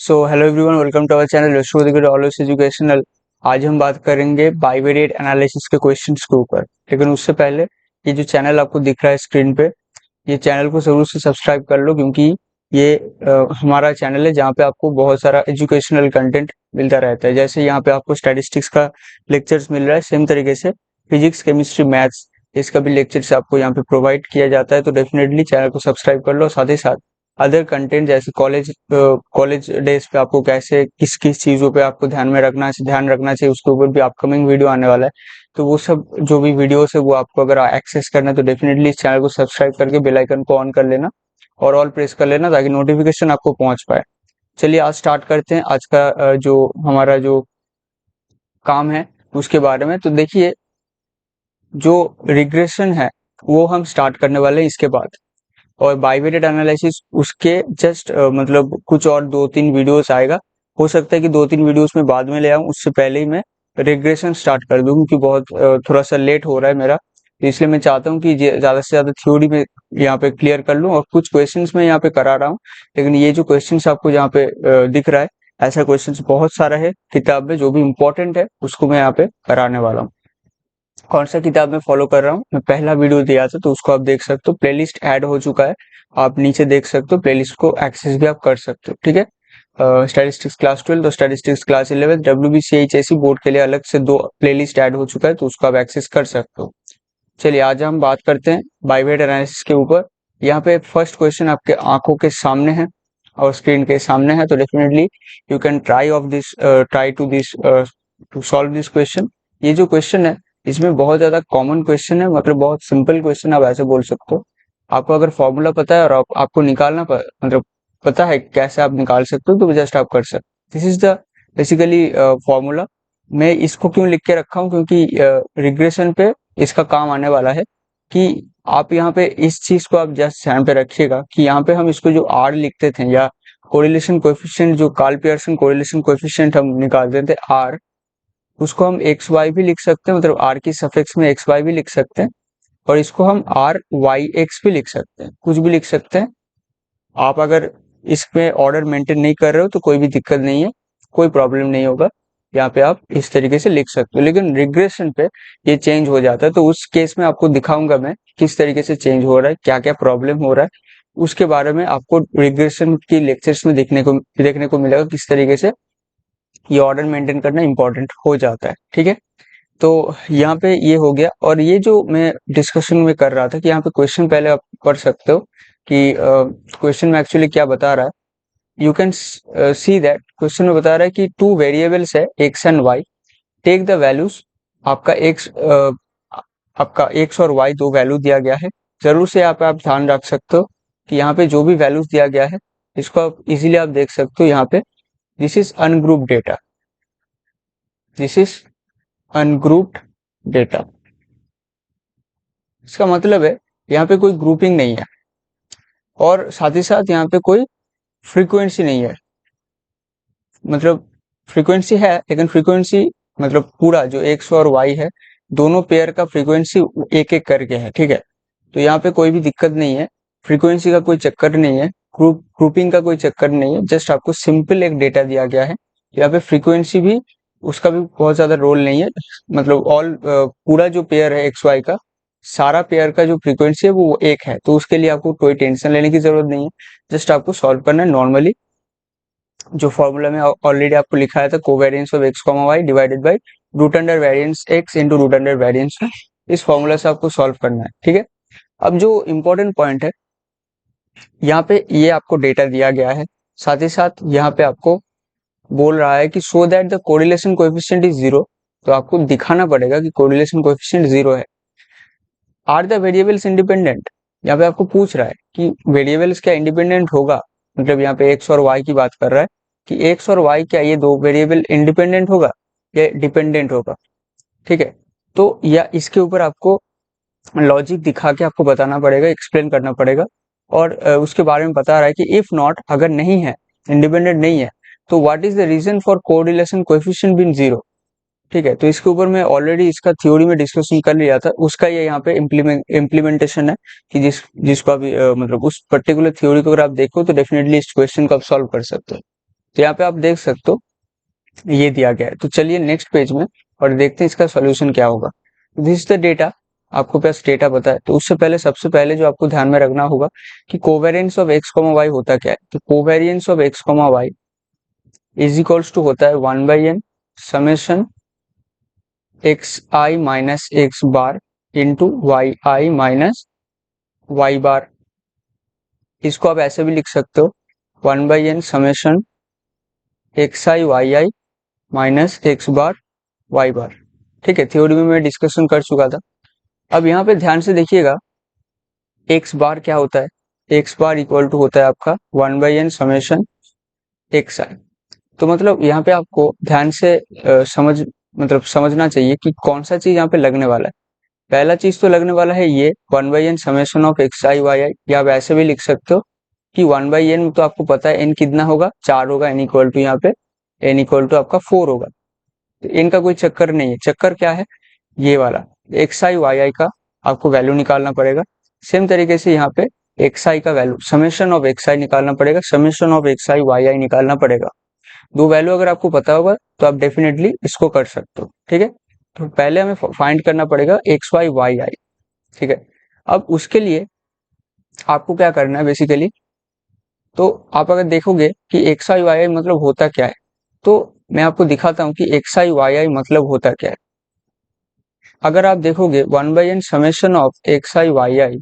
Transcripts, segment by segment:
So hello everyone, welcome to our channel always educational. आज हम बात करेंगे बाइवेरिएट एनालिसिस के क्वेश्चंस के ऊपर। लेकिन उससे पहले ये जो चैनल आपको दिख रहा है स्क्रीन पे, ये चैनल को जरूर से सब्सक्राइब कर लो, क्योंकि ये हमारा चैनल है जहाँ पे आपको बहुत सारा एजुकेशनल कंटेंट मिलता रहता है। जैसे यहाँ पे आपको स्टैटिस्टिक्स का लेक्चर्स मिल रहा है, सेम तरीके से फिजिक्स, केमिस्ट्री, मैथ्स, इसका भी लेक्चर्स आपको यहाँ पे प्रोवाइड किया जाता है। तो डेफिनेटली चैनल को सब्सक्राइब कर लो। साथ ही साथ अदर कंटेंट जैसे कॉलेज डेज पे आपको कैसे किस किस चीजों पे आपको ध्यान रखना चाहिए, उसके ऊपर भी अपकमिंग वीडियो आने वाला है। तो वो सब जो भी वीडियोस है वो आपको अगर एक्सेस करना है तो डेफिनेटली इस चैनल को सब्सक्राइब करके बेल आइकन को ऑन कर लेना और ऑल प्रेस कर लेना, ताकि नोटिफिकेशन आपको पहुंच पाए। चलिए आज स्टार्ट करते हैं आज का जो हमारा जो काम है उसके बारे में। तो देखिए, जो रिग्रेशन है वो हम स्टार्ट करने वाले हैं इसके बाद। और बाइवेरिएट एनालिसिस उसके जस्ट मतलब कुछ और 2-3 वीडियोस आएगा। हो सकता है कि 2-3 वीडियोस में बाद में ले आऊं, उससे पहले ही मैं रिग्रेशन स्टार्ट कर दूं, क्योंकि बहुत थोड़ा सा लेट हो रहा है मेरा। तो इसलिए मैं चाहता हूं कि ज्यादा से ज्यादा थ्योरी में यहाँ पे क्लियर कर लूं, और कुछ क्वेश्चंस मैं यहाँ पे करा रहा हूँ। लेकिन ये जो क्वेश्चंस आपको यहाँ पे दिख रहा है, ऐसा क्वेश्चंस बहुत सारा है किताब में, जो भी इम्पोर्टेंट है उसको मैं यहाँ पे कराने वाला हूँ। कौन सा किताब में फॉलो कर रहा हूँ, मैं पहला वीडियो दिया था तो उसको आप देख सकते हो, प्लेलिस्ट ऐड हो चुका है। आप नीचे देख सकते हो, प्लेलिस्ट को एक्सेस भी आप कर सकते हो। ठीक है, स्टैटिस्टिक्स क्लास 12 और स्टैटिस्टिक्स क्लास 11 WBCHSC बोर्ड के लिए अलग से 2 प्लेलिस्ट ऐड हो चुका है, तो उसको आप एक्सेस कर सकते हो। चलिए आज हम बात करते हैं बाइवेट एनालिसिस के ऊपर। यहाँ पे फर्स्ट क्वेश्चन आपके आंखों के सामने है और स्क्रीन के सामने है, तो definitely you can try to solve this question. ये जो क्वेश्चन है इसमें बहुत ज्यादा कॉमन क्वेश्चन है, मतलब बहुत सिंपल क्वेश्चन आप ऐसे बोल सकते हो। आपको अगर फॉर्मूला पता है और आपको मतलब पता है कैसे आप निकाल सकते हो, तो जस्ट आप कर सकते। This is the basically formula. मैं इसको क्यों लिख के रखा हूँ, क्योंकि रिग्रेशन पे इसका काम आने वाला है। कि आप यहाँ पे इस चीज को आप जस्ट ध्यान पे रखिएगा कि यहाँ पे हम इसको जो आर लिखते थे, या कोरिलेशन कोएफिशिएंट, जो कार्ल पियर्सन कोरिलेशन कोएफिशिएंट हम निकालते थे आर, उसको हम एक्स वाई भी लिख सकते हैं, मतलब आर की सफिक्स में एक्स वाई भी लिख सकते हैं। और इसको हम आर वाई एक्स भी लिख सकते हैं, कुछ भी लिख सकते हैं। आप अगर इसमें ऑर्डर मेंटेन नहीं कर रहे हो तो कोई भी दिक्कत नहीं है, कोई प्रॉब्लम नहीं होगा। यहाँ पे आप इस तरीके से लिख सकते हो। लेकिन रिग्रेशन पे ये चेंज हो जाता है, तो उस केस में आपको दिखाऊंगा मैं किस तरीके से चेंज हो रहा है, क्या क्या प्रॉब्लम हो रहा है। उसके बारे में आपको रिग्रेशन की लेक्चर्स में देखने को मिलेगा किस तरीके से ये ऑर्डर मेंटेन करना इंपॉर्टेंट हो जाता है। ठीक है, तो यहाँ पे ये हो गया। और ये जो मैं डिस्कशन में कर रहा था कि यहाँ पे क्वेश्चन पहले आप पढ़ सकते हो कि क्वेश्चन में एक्चुअली क्या बता रहा है। You can see that question में बता रहा है कि 2 वेरिएबल्स है x and y. Take the values. आपका एक्स और वाई दो वैल्यू दिया गया है। जरूर से यहाँ पे आप ध्यान रख सकते हो कि यहाँ पे जो भी वैल्यूज दिया गया है इसको आप इजीली आप देख सकते हो। यहाँ पे this is ungroup data, this is ungrouped data. इसका मतलब है यहाँ पे कोई ग्रुपिंग नहीं है, और साथ ही साथ यहाँ पे कोई फ्रीक्वेंसी नहीं है। मतलब फ्रीक्वेंसी है, लेकिन फ्रीक्वेंसी मतलब पूरा जो एक्स और वाई है, दोनों पेयर का फ्रीक्वेंसी एक एक करके है। ठीक है, तो यहाँ पे कोई भी दिक्कत नहीं है, फ्रीक्वेंसी का कोई चक्कर नहीं है, ग्रुपिंग का कोई चक्कर नहीं है। जस्ट आपको सिंपल एक डेटा दिया गया है। यहाँ पे फ्रीक्वेंसी भी उसका भी बहुत ज्यादा रोल नहीं है। मतलब पूरा जो पेयर है एक्स वाई का, सारा पेयर का जो फ्रीक्वेंसी है वो एक है, तो उसके लिए आपको कोई टेंशन लेने की जरूरत नहीं है। जस्ट आपको सॉल्व करना है नॉर्मली। जो फॉर्मूला में ऑलरेडी आपको लिखा था, covariance of x comma y divided by root under variance x into root under variance है। इस फॉर्मूला से आपको सॉल्व करना है। ठीक है, अब जो इम्पोर्टेंट पॉइंट है, यहाँ पे ये आपको डेटा दिया गया है, साथ ही साथ यहाँ पे आपको बोल रहा है कि so that the correlation coefficient is zero. तो आपको दिखाना पड़ेगा कि कोरिलेशन कोएफिशिएंट जीरो है। Are the variables independent. यहाँ पे आपको पूछ रहा है कि वेरिएबल्स क्या इंडिपेंडेंट होगा, मतलब यहाँ पे एक्स और वाई की बात कर रहा है कि एक्स और वाई क्या ये दो वेरिएबल इंडिपेंडेंट होगा या डिपेंडेंट होगा। ठीक है, तो या इसके ऊपर आपको लॉजिक दिखा के आपको बताना पड़ेगा, एक्सप्लेन करना पड़ेगा। और उसके बारे में बता रहा है कि इफ नॉट, अगर नहीं है, इंडिपेंडेंट नहीं है, तो what is the reason for correlation coefficient being zero. ठीक है, तो इसके ऊपर मैं ऑलरेडी इसका थ्योरी में डिस्कशन कर लिया था, उसका ये यहाँ पे इम्प्लीमेंटेशन है कि जिसको आप मतलब उस पर्टिकुलर थ्योरी को अगर आप देखो तो डेफिनेटली इस क्वेश्चन को आप सॉल्व कर सकते हो। तो यहाँ पे आप देख सकते हो ये दिया गया है। तो चलिए नेक्स्ट पेज में और देखते हैं इसका सॉल्यूशन क्या होगा। दिस इज द डेटा, आपको पास डेटा पता है, तो उससे पहले सबसे पहले जो आपको ध्यान में रखना होगा कि covariance of x comma y होता क्या है। तो covariance of x comma y is equals to होता है 1/n summation x i minus x bar into y i minus y bar. इसको आप ऐसे भी लिख सकते हो 1/n summation x i y i minus x bar y bar. ठीक है, थ्योरी में मैं डिस्कशन कर चुका था। अब यहाँ पे ध्यान से देखिएगा एक्स बार क्या होता है। एक्स बार इक्वल टू होता है आपका 1/n समेशन एक्स आई। तो मतलब यहाँ पे आपको ध्यान से समझना चाहिए कि कौन सा चीज यहाँ पे लगने वाला है। पहला चीज तो लगने वाला है ये 1/n summation of x i y i, या आप ऐसे भी लिख सकते हो कि 1/n, तो आपको पता है n कितना होगा, 4 होगा, n इक्वल टू यहाँ पे n इक्वल टू आपका 4 होगा। तो इनका कोई चक्कर नहीं है। चक्कर क्या है, ये वाला एक्स आई वाई आई का आपको वैल्यू निकालना पड़ेगा। सेम तरीके से यहाँ पे एक्स आई का value summation of x i निकालना पड़ेगा, summation of x i y i निकालना पड़ेगा। दो वैल्यू अगर आपको पता होगा तो आप डेफिनेटली इसको कर सकते हो। ठीक है, तो पहले हमें फाइंड करना पड़ेगा एक्स वाई वाई आई। ठीक है, अब उसके लिए आपको क्या करना है बेसिकली, तो आप अगर देखोगे कि एक्स आई वाई आई मतलब होता क्या है, तो मैं आपको दिखाता हूँ कि एक्स आई वाई आई मतलब होता क्या है। अगर आप देखोगे 1/n summation of x i y i,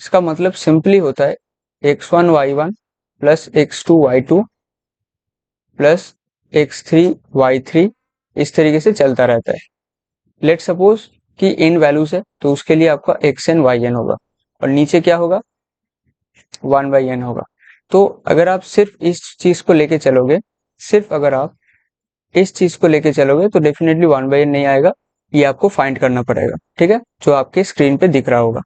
इसका मतलब सिंपली होता है x1 y1 plus x2 y2 plus x3 y3, इस तरीके से चलता रहता है। लेट सपोज कि इन वैल्यूज है, तो उसके लिए आपका xn yn होगा और नीचे क्या होगा 1/n होगा। तो अगर आप सिर्फ इस चीज को लेके चलोगे, सिर्फ अगर आप इस चीज को लेके चलोगे तो डेफिनेटली 1/n नहीं आएगा, ये आपको फाइंड करना पड़ेगा। ठीक है, जो आपके स्क्रीन पे दिख रहा होगा।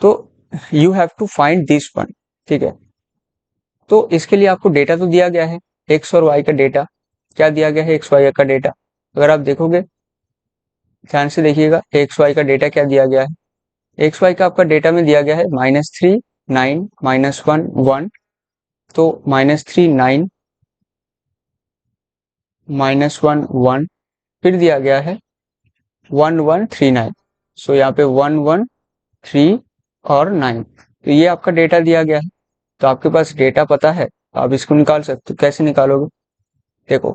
तो you have to find this one. ठीक है, तो इसके लिए आपको डेटा तो दिया गया है, एक्स और वाई का डेटा। क्या दिया गया है, एक्स वाई का डेटा। अगर आप देखोगे ध्यान से देखिएगा, एक्स वाई का डेटा क्या दिया गया है। एक्स वाई का आपका डेटा में दिया गया है -3 9 -1 1। तो -3 9 -1 1, फिर दिया गया है 1 1 3 9। सो यहाँ पे 1 1 3 और 9, तो ये आपका डेटा दिया गया है। तो आपके पास डेटा पता है, तो आप इसको निकाल सकते हो। कैसे निकालोगे, देखो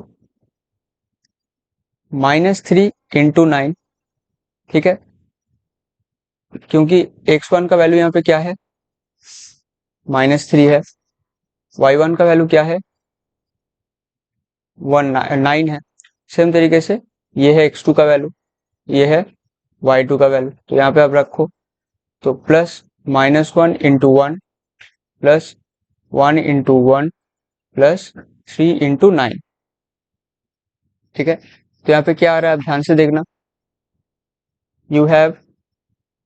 -3 इंटू 9। ठीक है, क्योंकि x1 का वैल्यू यहाँ पे क्या है -3 है, y1 का वैल्यू क्या है 9 है। सेम तरीके से ये है x2 का वैल्यू, ये है y2 का वैल्यू। तो यहाँ पे आप रखो, तो plus -1 into 1 plus 1 into 1 plus 3 into 9। ठीक है, तो यहाँ पे क्या आ रहा है आप ध्यान से देखना, you have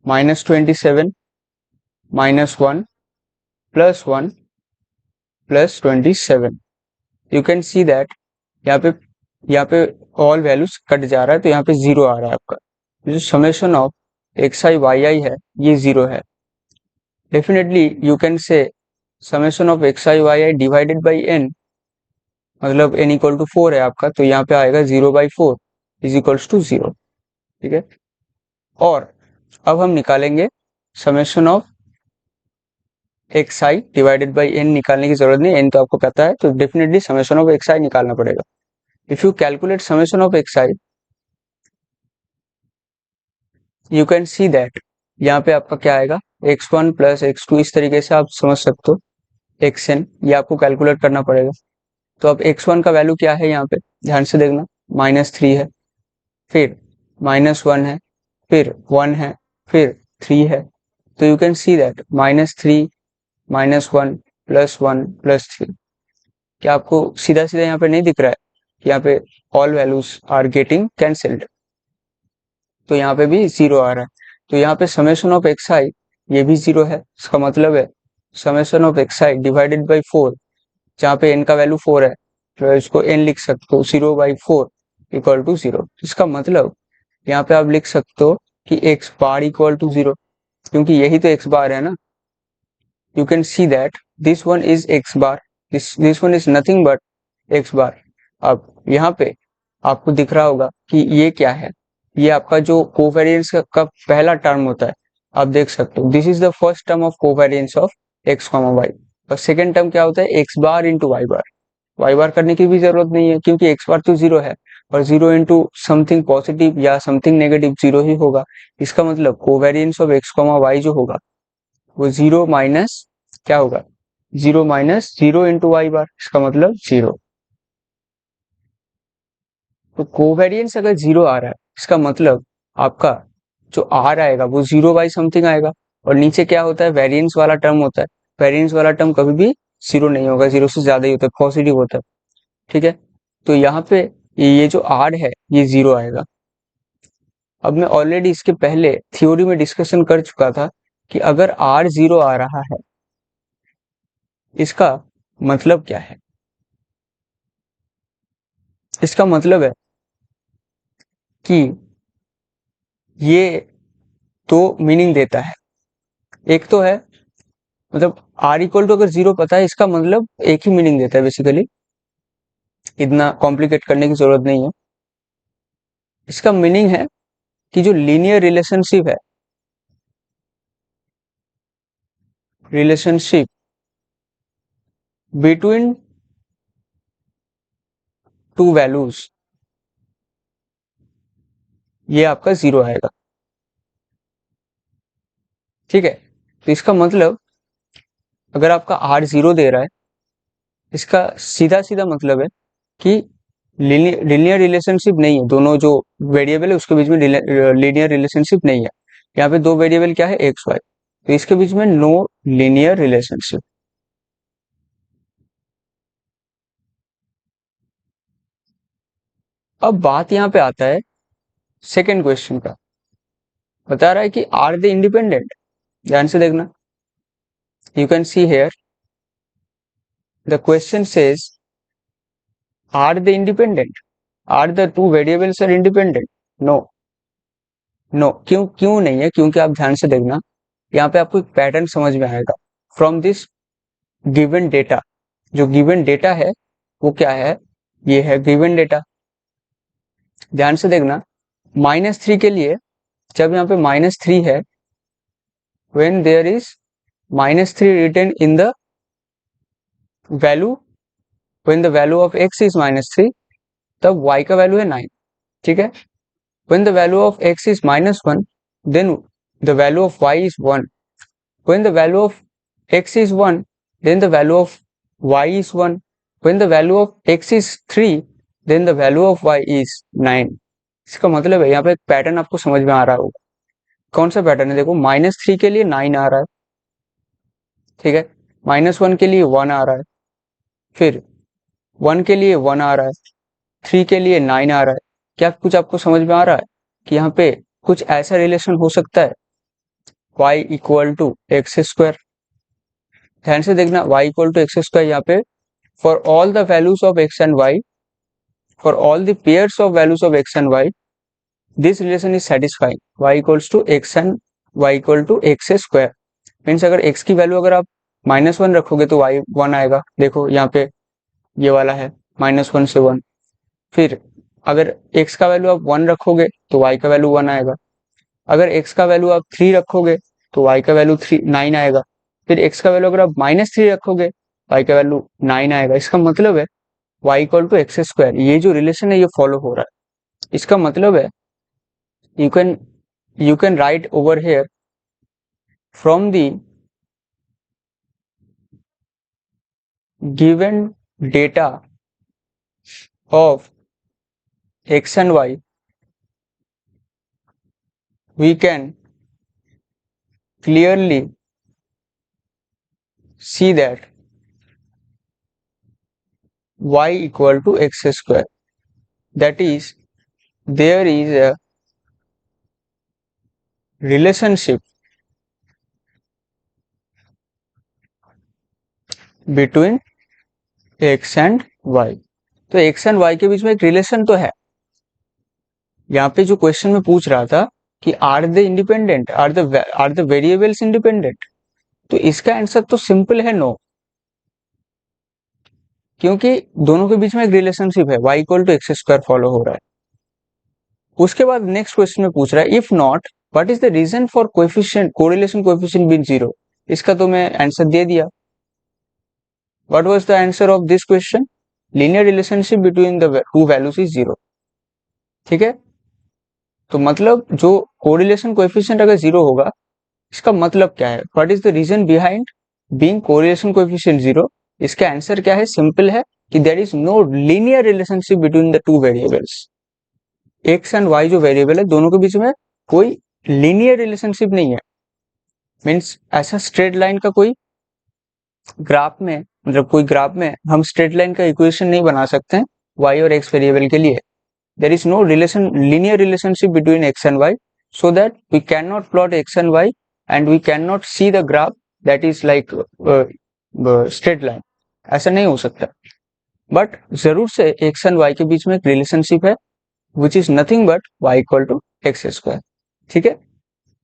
-27 -1 plus 1 plus 27। You can see that यहाँ पे ऑल वैल्यूज कट जा रहा है, तो यहाँ पे 0 आ रहा है आपका। जो summation of x i y i है ये 0 है। Definitely you can say summation of x i y i divided by n, मतलब n इक्वल टू 4 है आपका, तो यहाँ पे आएगा 0/4 इज इक्वल्स टू 0। ठीक है, और अब हम निकालेंगे summation of x i divided by n. निकालने की जरूरत नहीं, एन तो आपको पता है, तो definitely summation of x i निकालना पड़ेगा। If you calculate summation of x I, you can see that यहाँ पे आपका क्या आएगा x1 प्लस x2, इस तरीके से आप समझ सकते हो xn, ये आपको कैलकुलेट करना पड़ेगा। तो अब x1 का वैल्यू क्या है, यहाँ पे ध्यान से देखना -3 है, फिर -1 है, फिर 1 है, फिर 3 है। तो you can see that -3 -1 plus 1 plus 3। क्या आपको सीधा सीधा यहाँ पे नहीं दिख रहा है, यहाँ पे all values are getting cancelled, तो यहाँ पे भी 0 आ रहा है। तो यहाँ पे समेशन ऑफ एक्स आई ये भी 0 है। इसका मतलब है summation of x i divided by 4, जहाँ पे n का वैल्यू 4 है, तो इसको n लिख सकते हो 0/4 इक्वल टू 0। इसका मतलब यहाँ पे आप लिख सकते हो कि x बार इक्वल टू 0, क्योंकि यही तो x बार है ना। You can see that this one is x bar this one is nothing but x bar. अब यहाँ पे आपको दिख रहा होगा कि ये क्या है, ये आपका जो कोवेरिएंस का पहला टर्म होता है, आप देख सकते हो this is the first term of covariance of x comma y. और सेकेंड टर्म क्या होता है, x bar into y bar. Y bar करने की भी जरूरत नहीं है क्योंकि एक्स बार तो जीरो है, और जीरो इंटू समथिंग पॉजिटिव या समथिंग नेगेटिव जीरो ही होगा। इसका मतलब covariance of x comma y जो होगा वो जीरो माइनस क्या होगा, zero minus zero into y bar, इसका मतलब जीरो। तो कोवेरिएंस अगर जीरो आ रहा है इसका मतलब आपका जो आर आएगा वो जीरो बाई समथिंग आएगा। और नीचे क्या होता है, वेरिएंस वाला टर्म होता है, वेरिएंस वाला टर्म कभी भी जीरो नहीं होगा, जीरो से ज्यादा ही होता है, पॉजिटिव होता है। ठीक है, तो यहाँ पे ये जो आर है ये जीरो आएगा। अब मैं ऑलरेडी इसके पहले थ्योरी में डिस्कशन कर चुका था कि अगर आर जीरो आ रहा है इसका मतलब क्या है, इसका मतलब है कि ये तो मीनिंग देता है, एक तो है मतलब आर इक्वल टू अगर जीरो पता है इसका मतलब एक ही मीनिंग देता है बेसिकली, इतना कॉम्प्लिकेट करने की जरूरत नहीं है। इसका मीनिंग है कि जो लीनियर रिलेशनशिप है, रिलेशनशिप बिटवीन टू वैल्यूज, ये आपका जीरो आएगा। ठीक है, तो इसका मतलब अगर आपका आर जीरो दे रहा है इसका सीधा सीधा मतलब है कि लीनियर रिलेशनशिप नहीं है, दोनों जो वेरिएबल है उसके बीच में लीनियर रिलेशनशिप नहीं है। यहाँ पे दो वेरिएबल क्या है, एक्स वाई, तो इसके बीच में नो लीनियर रिलेशनशिप। अब बात यहाँ पे आता है सेकेंड क्वेश्चन का, बता रहा है कि आर दे इंडिपेंडेंट। ध्यान से देखना, you can see here the question says are they independent, are the two variables are independent. No, no, क्यों क्यों नहीं है, क्योंकि आप ध्यान से देखना यहाँ पे आपको एक पैटर्न समझ में आएगा। फ्रॉम दिस गिवन डेटा, जो गिवन डेटा है वो क्या है, ये है गिवन डेटा। ध्यान से देखना, माइनस थ्री के लिए जब यहाँ पे माइनस थ्री है, when there is minus three written in the value, when the value of x is minus three, तब y का वैल्यू है 9। ठीक है, when the value of x is minus one, then the value of y is one. When the value of x is 1, then the value of y is 1. When the value of x is 3, then the value of y is 9. इसका मतलब है यहाँ पे एक pattern आपको समझ में आ रहा होगा। कौन सा पैटर्न है, देखो माइनस थ्री के लिए 9 आ रहा है, ठीक है, माइनस वन के लिए 1 आ रहा है, फिर 1 के लिए 1 आ रहा है, 3 के लिए 9 आ रहा है। क्या कुछ आपको समझ में आ रहा है कि यहाँ पे कुछ ऐसा रिलेशन हो सकता है y equal to x square. ध्यान से देखना, y equal to x square यहाँ पे for all the values of x and y, for all the pairs of values of x and y, this relation is satisfying, y equals to x and y equal to x square। Means अगर x की value अगर आप minus one रखोगे तो y one आएगा, देखो यहाँ पे ये वाला है माइनस वन से वन। फिर अगर x का वैल्यू आप वन रखोगे तो y का वैल्यू वन आएगा, अगर x का वैल्यू आप थ्री रखोगे तो y का वैल्यू थ्री नाइन आएगा, फिर x का वैल्यू अगर आप माइनस थ्री रखोगे y का वैल्यू नाइन आएगा। इसका मतलब है y equal to x square, ये जो रिलेशन है ये फॉलो हो रहा है। इसका मतलब है you can write over here from the given data of x and y, we can clearly see that y equal to x square, that is there is a relationship between x and y। तो x and y के बीच में एक relation तो है। यहाँ पे जो question में पूछ रहा था कि are they independent, are the variables independent, तो इसका आंसर तो सिंपल है नो। क्योंकि दोनों के बीच में एक रिलेशनशिप है, y equal to x square follow हो रहा है। उसके बाद नेक्स्ट क्वेश्चन में पूछ रहा है if not what is the reason for coefficient correlation coefficient being 0। इसका तो मैं आंसर दे दिया। What was the answer of this question? Linear relationship between the two values is 0। ठीक है, तो मतलब जो कोरिलेशन कोएफिशिएंट अगर 0 होगा, इसका मतलब क्या है? What is the reason behind being correlation coefficient 0? इसका आंसर क्या है? सिंपल है कि there is no linear relationship between the two variables. X and y जो वेरिएबल है, दोनों के बीच में कोई लीनियर रिलेशनशिप नहीं है। मीन्स ऐसा स्ट्रेट लाइन का कोई ग्राफ में, मतलब कोई ग्राफ में हम स्ट्रेट लाइन का इक्वेशन नहीं बना सकते हैं वाई और एक्स वेरिएबल के लिए। There is no linear relationship between x and y, so that we cannot plot x and y and we cannot see the graph that is like straight line। ऐसा नहीं हो सकता। But जरूर से x and y के बीच में एक relationship है which is nothing but y equal to x square। ठीक है,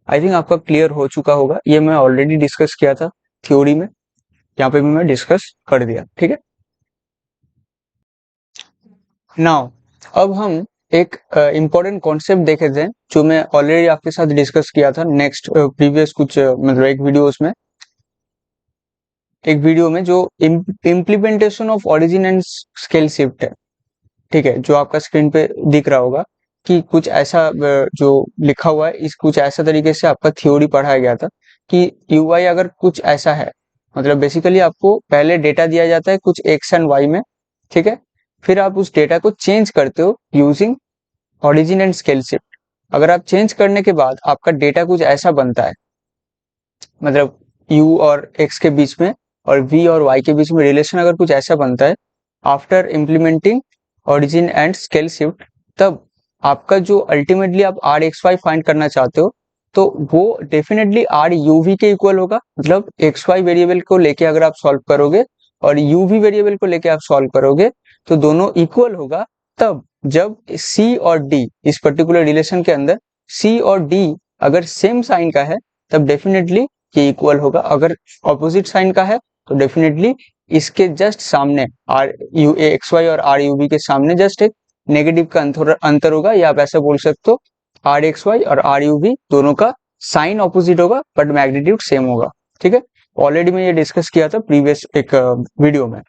आई थिंक आपका क्लियर हो चुका होगा। ये मैं ऑलरेडी डिस्कस किया था थ्योरी में, यहाँ पे भी मैं डिस्कस कर दिया। ठीक है, नाउ अब हम एक इम्पोर्टेंट कॉन्सेप्ट देखे थे जो मैं ऑलरेडी आपके साथ डिस्कस किया था नेक्स्ट प्रीवियस कुछ मतलब एक वीडियो में जो implementation of origin and scale shift है। ठीक है, जो आपका स्क्रीन पे दिख रहा होगा कि कुछ ऐसा जो लिखा हुआ है, इस कुछ ऐसा तरीके से आपका थ्योरी पढ़ाया गया था कि यूआई अगर कुछ ऐसा है, मतलब बेसिकली आपको पहले डेटा दिया जाता है कुछ एक्स एंड वाई में। ठीक है, फिर आप उस डेटा को चेंज करते हो using origin and scale shift. अगर आप चेंज करने के बाद आपका डेटा कुछ ऐसा बनता है, मतलब u और x के बीच में और v और y के बीच में रिलेशन अगर कुछ ऐसा बनता है after implementing origin and scale shift, तब आपका जो अल्टीमेटली आप आर एक्स वाई फाइंड करना चाहते हो, तो वो डेफिनेटली आर यू वी के इक्वल होगा। मतलब एक्स वाई वेरिएबल को लेके अगर आप सॉल्व करोगे और यू वी वेरिएबल को लेके आप सॉल्व करोगे तो दोनों इक्वल होगा। तब जब सी और डी, इस पर्टिकुलर रिलेशन के अंदर सी और डी अगर सेम साइन का है, तब डेफिनेटली ये इक्वल होगा। अगर ऑपोजिट साइन का है तो डेफिनेटली इसके जस्ट सामने आर यू एक्स वाई और आर यू बी के सामने जस्ट एक नेगेटिव का अंतर होगा, या आप ऐसा बोल सकते हो आर एक्स वाई और आर यू बी दोनों का साइन ऑपोजिट होगा बट मैग्नीट्यूड सेम होगा। ठीक है, ऑलरेडी मैं ये डिस्कस किया था प्रीवियस एक वीडियो में।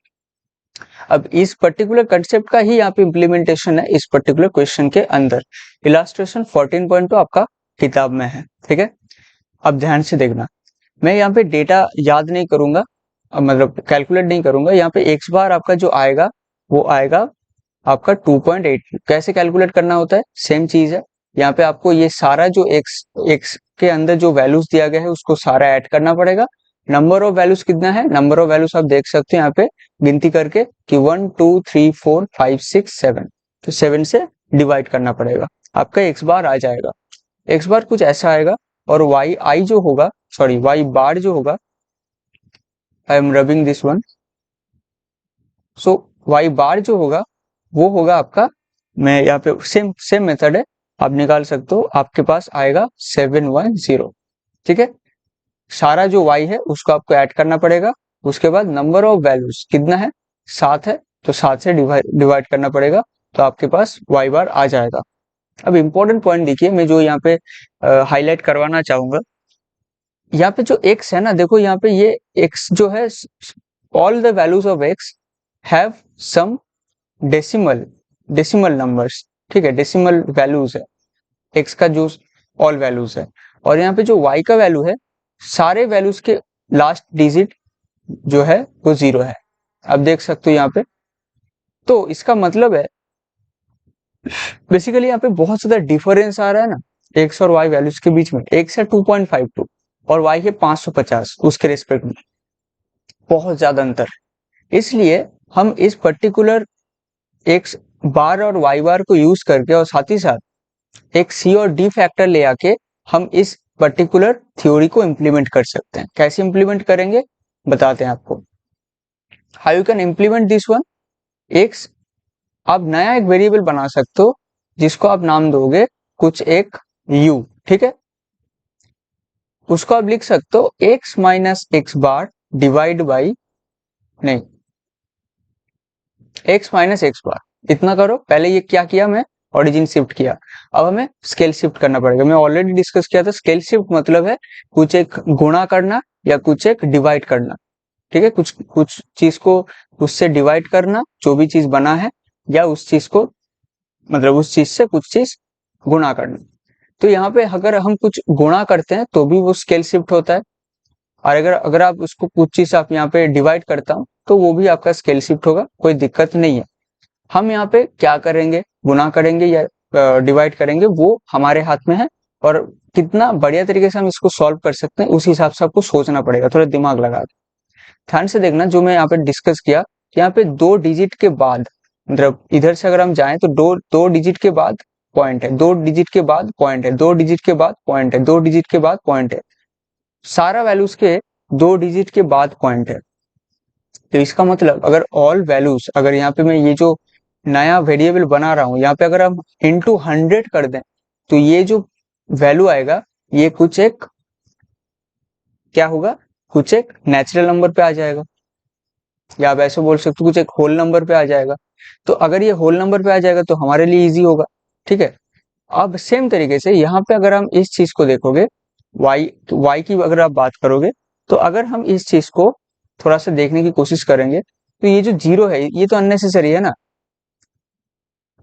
अब इस पर्टिकुलर कंसेप्ट का ही यहाँ पे इम्प्लीमेंटेशन है इस पर्टिकुलर क्वेश्चन के अंदर। इलास्ट्रेशन 14.2 आपका किताब में है। ठीक है, अब ध्यान से देखना, मैं यहाँ पे डेटा याद नहीं करूंगा, मतलब कैलकुलेट नहीं करूंगा। यहाँ पे एक्स बार आपका जो आएगा वो आएगा आपका 2.8। कैसे कैलकुलेट करना होता है? सेम चीज है। यहाँ पे आपको ये सारा जो एक्स एक्स के अंदर जो वैल्यूज दिया गया है उसको सारा ऐड करना पड़ेगा। नंबर ऑफ वैल्यूज कितना है? नंबर ऑफ वैल्यूज आप देख सकते हो यहाँ पे गिनती करके कि 1 2 3 4 5 6 7, तो 7 से डिवाइड करना पड़ेगा, आपका एक्स बार आ जाएगा। एक्स बार कुछ ऐसा आएगा और वाई आई जो होगा, सॉरी वाई बार जो होगा, I am rubbing this one, so y bar जो होगा वो होगा आपका, मैं यहाँ पे सेम सेम मेथड है, आप निकाल सकते हो। आपके पास आएगा 710। ठीक है, सारा जो y है उसको आपको ऐड करना पड़ेगा। उसके बाद नंबर ऑफ वैल्यूज कितना है? 7 है, तो 7 से डिवाइड करना पड़ेगा, तो आपके पास y बार आ जाएगा। अब इंपॉर्टेंट पॉइंट देखिए, मैं जो यहाँ पे हाईलाइट करवाना चाहूंगा, यहाँ पे जो x है ना, देखो यहाँ पे ये x जो है, all the values of x have some decimal numbers. ठीक है, डेसिमल वैल्यूज है x का जो ऑल वैल्यूज है, और यहाँ पे जो y का वैल्यू है, सारे वैल्यूज के लास्ट डिजिट जो है वो 0 है। आप देख सकते हो यहाँ पे। तो इसका मतलब है बेसिकली यहाँ पे बहुत ज्यादा डिफरेंस आ रहा है ना x और y वैल्यूज के बीच में। x है 2.52 और y है 550, उसके रेस्पेक्ट में बहुत ज्यादा अंतर है। इसलिए हम इस पर्टिकुलर x बार और y बार को यूज करके और साथ ही साथ एक c और d फैक्टर ले आके हम इस पर्टिकुलर थ्योरी को इंप्लीमेंट कर सकते हैं। कैसे इंप्लीमेंट करेंगे बताते हैं आपको। How you can implement this one? X, आप नया एक वेरिएबल बना सकते हो जिसको आप नाम दोगे कुछ एक u। ठीक है, उसको आप लिख सकते हो x minus x bar divide by, नहीं x माइनस एक्स बार, इतना करो। पहले ये क्या किया मैं, ओरिजिन शिफ्ट किया, अब हमें स्केल शिफ्ट करना पड़ेगा। मैं ऑलरेडी डिस्कस किया था, स्केल शिफ्ट मतलब है कुछ एक गुणा करना या कुछ एक डिवाइड करना। ठीक है, कुछ कुछ चीज को उससे डिवाइड करना, जो भी चीज बना है, या उस चीज को मतलब उस चीज से कुछ चीज गुणा करना। तो यहाँ पे अगर हम कुछ गुणा करते हैं तो भी वो स्केल शिफ्ट होता है, और अगर अगर आप उसको कुछ चीज आप यहाँ पे डिवाइड करता हूँ तो वो भी आपका स्केल शिफ्ट होगा, कोई दिक्कत नहीं है। हम यहाँ पे क्या करेंगे, गुणा करेंगे या डिवाइड करेंगे, वो हमारे हाथ में है। और कितना बढ़िया तरीके से हम इसको सॉल्व कर सकते हैं उस हिसाब से आपको सोचना पड़ेगा, थोड़ा दिमाग लगा के। ध्यान से देखना, जो मैं यहाँ पे डिस्कस किया, यहाँ पे 2 डिजिट के बाद, मतलब इधर से अगर हम जाएं तो दो दो डिजिट के बाद पॉइंट है, 2 डिजिट के बाद पॉइंट है, 2 डिजिट के बाद पॉइंट है, 2 डिजिट के बाद पॉइंट है, सारा वैल्यूज के 2 डिजिट के बाद पॉइंट है। तो इसका मतलब अगर ऑल वैल्यूज, अगर यहाँ पे मैं ये जो नया वेरिएबल बना रहा हूँ यहाँ पे अगर हम इंटू 100 कर दें, तो ये जो वैल्यू आएगा ये कुछ एक क्या होगा, कुछ एक नेचुरल नंबर पे आ जाएगा, या आप ऐसे बोल सकते हो कुछ एक होल नंबर पे आ जाएगा। तो अगर ये होल नंबर पे आ जाएगा तो हमारे लिए इजी होगा। ठीक है, अब सेम तरीके से यहाँ पे अगर हम इस चीज को देखोगे, y की अगर आप बात करोगे, तो अगर हम इस चीज को थोड़ा सा देखने की कोशिश करेंगे, तो ये जो जीरो है ये तो अननेसेसरी है ना,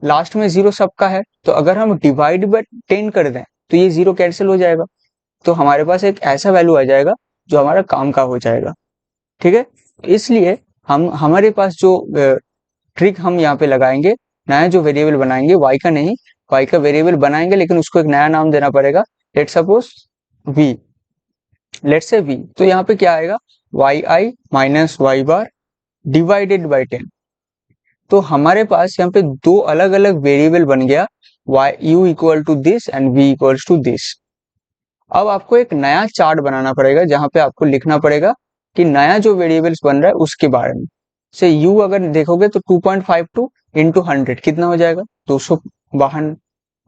लास्ट में जीरो सबका है। तो अगर हम डिवाइड बाय 10 कर दें तो ये जीरो कैंसिल हो जाएगा, तो हमारे पास एक ऐसा वैल्यू आ जाएगा जो हमारा काम का हो जाएगा। ठीक है, इसलिए हम हमारे पास जो ट्रिक हम यहाँ पे लगाएंगे, नया जो वेरिएबल बनाएंगे, y का नहीं, y का वेरिएबल बनाएंगे लेकिन उसको एक नया नाम देना पड़ेगा। Let suppose v, let say v, तो यहाँ पे क्या आएगा, y i minus y bar divided by 10। तो हमारे पास यहाँ पे दो अलग अलग वेरिएबल बन गया, y u equal to this and v equals to this. अब आपको एक नया चार्ट बनाना पड़ेगा जहां पे आपको लिखना पड़ेगा कि नया जो वेरिएबल्स बन रहा है उसके बारे में। से u अगर देखोगे तो 2.52 इंटू 100 कितना हो जाएगा, 252,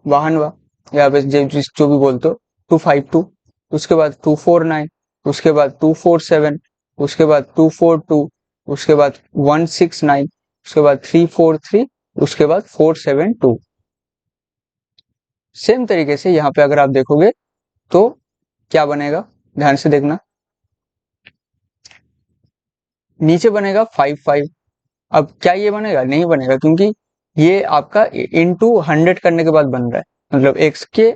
वाहन या बस जो भी बोलते हो, 252, उसके बाद 249, उसके बाद 247, उसके बाद 242, उसके बाद 169, उसके बाद 343, उसके बाद 472। सेम तरीके से यहाँ पे अगर आप देखोगे तो क्या बनेगा, ध्यान से देखना, नीचे बनेगा 55। अब क्या ये बनेगा, नहीं बनेगा, क्योंकि ये आपका इंटू 100 करने के बाद बन रहा है, मतलब x के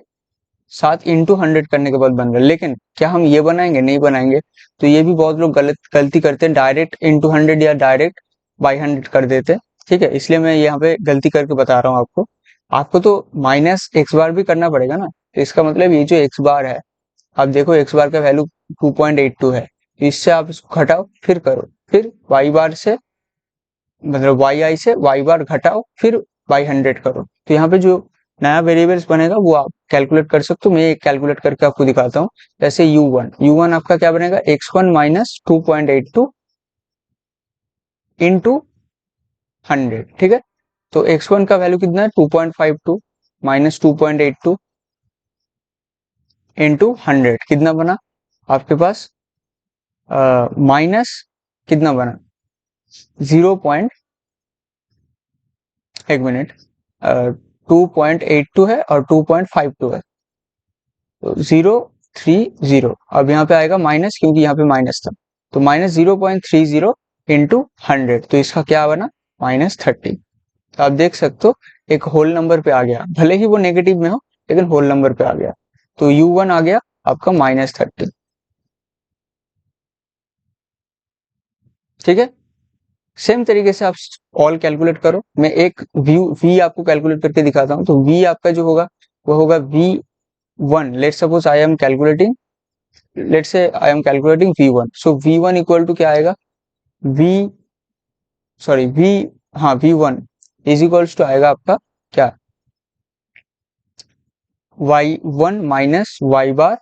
साथ इंटू 100 करने के बाद बन रहा है। लेकिन क्या हम ये बनाएंगे, नहीं बनाएंगे। तो ये भी बहुत लोग गलती करते हैं, डायरेक्ट इंटू 100 या डायरेक्ट बाई 100 कर देते हैं। ठीक है, इसलिए मैं यहाँ पे गलती करके बता रहा हूँ आपको। आपको तो माइनस एक्स बार भी करना पड़ेगा ना, तो इसका मतलब ये जो एक्स बार है, आप देखो एक्स बार का वैल्यू 2.82 है, तो इससे आप इसको घटाओ फिर करो, फिर वाई बार से मतलब वाई आई से वाई बार घटाओ, फिर बाई 100 करो। तो यहाँ पे जो नया वेरिएबल्स बनेगा वो आप कैलकुलेट कर सकते हो, मैं एक कैलकुलेट करके आपको दिखाता हूँ। जैसे u1 आपका क्या बनेगा, x1 माइनस 2.82 इंटू 100। ठीक है, तो x1 का वैल्यू कितना है, 2.52 माइनस 2.82 इंटू 100 कितना बना आपके पास, माइनस कितना बना, 0. एक मिनट, 2.82 है और 2.52 है, तो 030। अब यहाँ पे आएगा माइनस, क्योंकि यहाँ पे माइनस था, तो माइनस 0.30 इंटू 100, तो इसका क्या बना, -30। तो आप देख सकते हो एक होल नंबर पे आ गया, भले ही वो नेगेटिव में हो लेकिन होल नंबर पे आ गया। तो u1 आ गया आपका -30। ठीक है, सेम तरीके से आप ऑल कैलकुलेट करो, मैं एक v आपको कैलकुलेट करके दिखाता हूँ। तो v आपका जो होगा वो होगा v1, let suppose I am calculating v1, so v1 equal to क्या आएगा, v सॉरी v हाँ v1 इज इक्वल्स टू आएगा आपका क्या, y1 minus y bar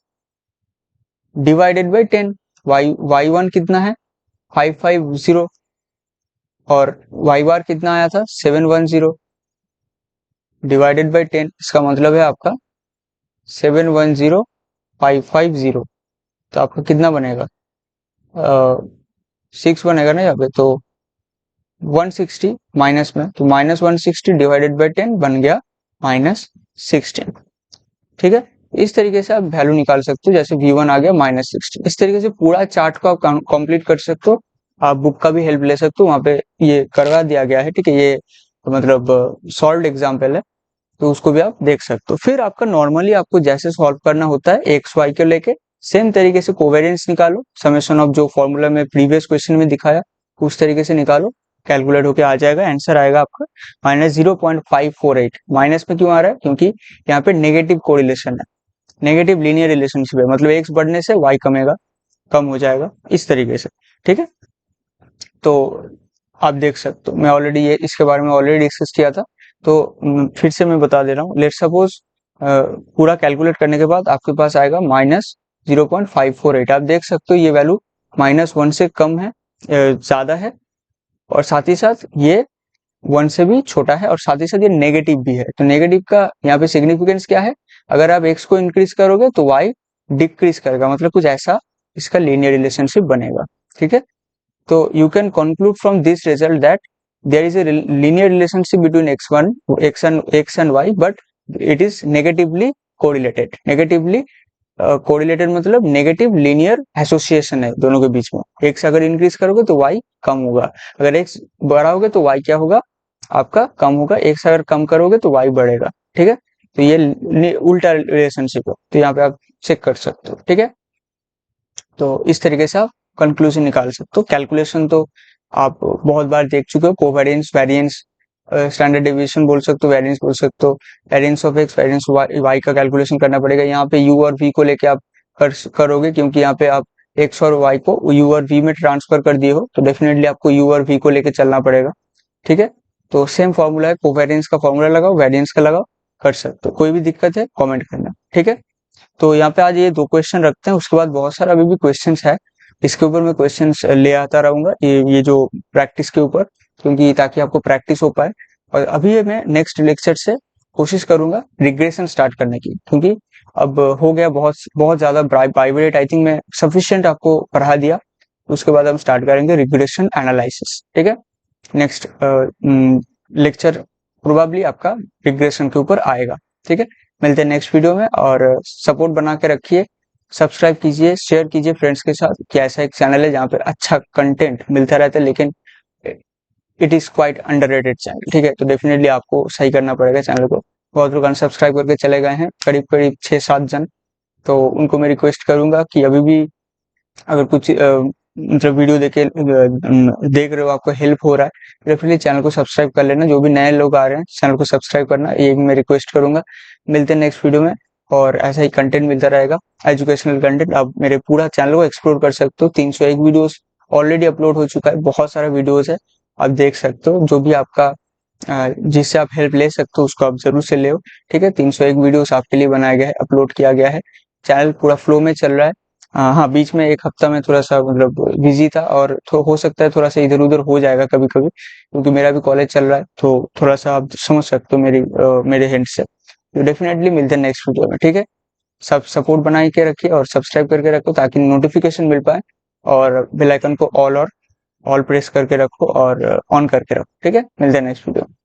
divided by 10। y1 कितना है 550, और y बार कितना आया था 710 डिवाइडेड बाई 10, इसका मतलब है आपका 710550। तो आपका कितना बनेगा, 6 बनेगा ना यहाँ पे, तो 160 माइनस में, तो -160 डिवाइडेड बाई 10 बन गया -16। ठीक है, इस तरीके से आप वैल्यू निकाल सकते हो। जैसे V1 आ गया -60। इस तरीके से पूरा चार्ट को आप कंप्लीट कर सकते हो। आप बुक का भी हेल्प ले सकते हो, वहां पे ये करवा दिया गया है। ठीक है, ये मतलब सॉल्व एग्जाम्पल है, तो उसको भी आप देख सकते हो। फिर आपका नॉर्मली आपको जैसे सॉल्व करना होता है एक्स वाई को लेके, सेम तरीके से कोवेरिएंस निकालो, समेशन ऑफ जो फॉर्मूला में प्रीवियस क्वेश्चन में दिखाया उस तरीके से निकालो, कैलकुलेट होके आ जाएगा, आंसर आएगा आपका -0.548। माइनस में क्यों आ रहा है? क्योंकि यहाँ पे नेगेटिव कोरिलेशन है, नेगेटिव लीनियर रिलेशनशिप है, मतलब एक्स बढ़ने से वाई कमेगा, कम हो जाएगा इस तरीके से। ठीक है, तो आप देख सकते हो, मैं ऑलरेडी ये इसके बारे में ऑलरेडी डिस्कस किया था, तो फिर से मैं बता दे रहा हूँ। लेट सपोज पूरा कैलकुलेट करने के बाद आपके पास आएगा -0.548। आप देख सकते हो ये वैल्यू -1 से कम है, ज्यादा है, और साथ ही साथ ये 1 से भी छोटा है, और साथ ही साथ ये नेगेटिव भी है। तो नेगेटिव का यहाँ पे सिग्निफिकेंस क्या है? अगर आप x को इंक्रीज करोगे तो y डिक्रीज करेगा, मतलब कुछ ऐसा इसका लीनियर रिलेशनशिप बनेगा। ठीक है, तो you can conclude from this result that there is a linear relationship between x and y, but it is negatively correlated। negatively correlated मतलब नेगेटिव लीनियर एसोसिएशन है दोनों के बीच में। x अगर इंक्रीज करोगे तो y कम होगा, अगर x बढ़ाओगे तो y क्या होगा? आपका कम होगा। x अगर कम करोगे तो y बढ़ेगा। ठीक है, तो ये उल्टा रिलेशनशिप है, तो यहाँ पे आप चेक कर सकते हो। ठीक है, तो इस तरीके से आप कंक्लूजन निकाल सकते हो। कैलकुलेशन तो आप बहुत बार देख चुके हो, कोवेरिएंस, वेरिएंस, स्टैंडर्ड डेविएशन बोल सकते हो, वेरिएंस बोल सकते हो, variance of x, variance y का कैलकुलेशन करना पड़ेगा। यहाँ पे यू और वी को लेके आप करोगे, क्योंकि यहाँ पे आप एक्स और वाई को यू और वी में ट्रांसफर कर दिए हो, तो डेफिनेटली आपको यू और वी को लेके चलना पड़ेगा। ठीक है, तो सेम फॉर्मूला है, कोवेरिएंस का फॉर्मूला लगाओ, वेरिएंस का लगाओ, कर सकते हो। कोई भी दिक्कत है कॉमेंट करना। ठीक है, तो यहाँ पे आज ये 2 क्वेश्चन रखते हैं, उसके बाद बहुत सारा अभी भी क्वेश्चंस है, इसके ऊपर मैं क्वेश्चंस ले आता रहूंगा, ये जो प्रैक्टिस के ऊपर, क्योंकि ताकि आपको प्रैक्टिस हो पाए। और अभी ये मैं नेक्स्ट लेक्चर से कोशिश करूंगा रिग्रेशन स्टार्ट करने की, क्योंकि अब हो गया बहुत बहुत ज्यादा बाइवेरिएट। आई थिंक मैं सफिशिएंट आपको पढ़ा दिया, उसके बाद हम स्टार्ट करेंगे रिग्रेशन एनालिसिस। ठीक है, नेक्स्ट लेक्चर प्रोबेबली आपका रिग्रेशन के ऊपर आएगा। ठीक है, मिलते हैं नेक्स्ट वीडियो में, और सपोर्ट बना के रखिए, सब्सक्राइब कीजिए, शेयर कीजिए फ्रेंड्स के साथ, कि ऐसा एक चैनल है जहाँ पे अच्छा कंटेंट मिलता रहता है, लेकिन it is quite underrated channel. ठीक है, तो डेफिनेटली आपको सही करना पड़ेगा चैनल को। बहुत लोग अनसब्सक्राइब करके चले गए हैं, करीब करीब 6-7 जन, तो उनको मैं रिक्वेस्ट करूंगा कि अभी भी अगर कुछ मतलब वीडियो देख रहे हो, आपको हेल्प हो रहा है, डेफिनेटली चैनल को सब्सक्राइब कर लेना। जो भी नए लोग आ रहे हैं चैनल को सब्सक्राइब करना, ये मैं रिक्वेस्ट करूंगा। मिलते हैं नेक्स्ट वीडियो में, और ऐसा ही कंटेंट मिलता रहेगा, एजुकेशनल कंटेंट। आप मेरे पूरा चैनल को एक्सप्लोर कर सकते हो, 301 वीडियोस ऑलरेडी अपलोड हो चुका है, बहुत सारा वीडियोस है, आप देख सकते हो। जो भी आपका जिससे आप हेल्प ले सकते हो उसको आप जरूर से ले। ठीक है, 301 वीडियोस आपके लिए बनाया गया है, अपलोड किया गया है, चैनल पूरा फ्लो में चल रहा है। हाँ, बीच में एक हफ्ता में थोड़ा सा मतलब बिजी था, और हो सकता है थोड़ा सा इधर उधर हो जाएगा कभी कभी, क्योंकि मेरा भी कॉलेज चल रहा है, तो थोड़ा सा आप समझ सकते हो मेरे हिंट से। तो डेफिनेटली मिलते हैं नेक्स्ट वीडियो में। ठीक है, सब सपोर्ट बना के रखिए और सब्सक्राइब करके रखो, ताकि नोटिफिकेशन मिल पाए, और बेल आइकन को ऑल प्रेस करके रखो और ऑन करके रखो। ठीक है, मिलते हैं नेक्स्ट वीडियो में।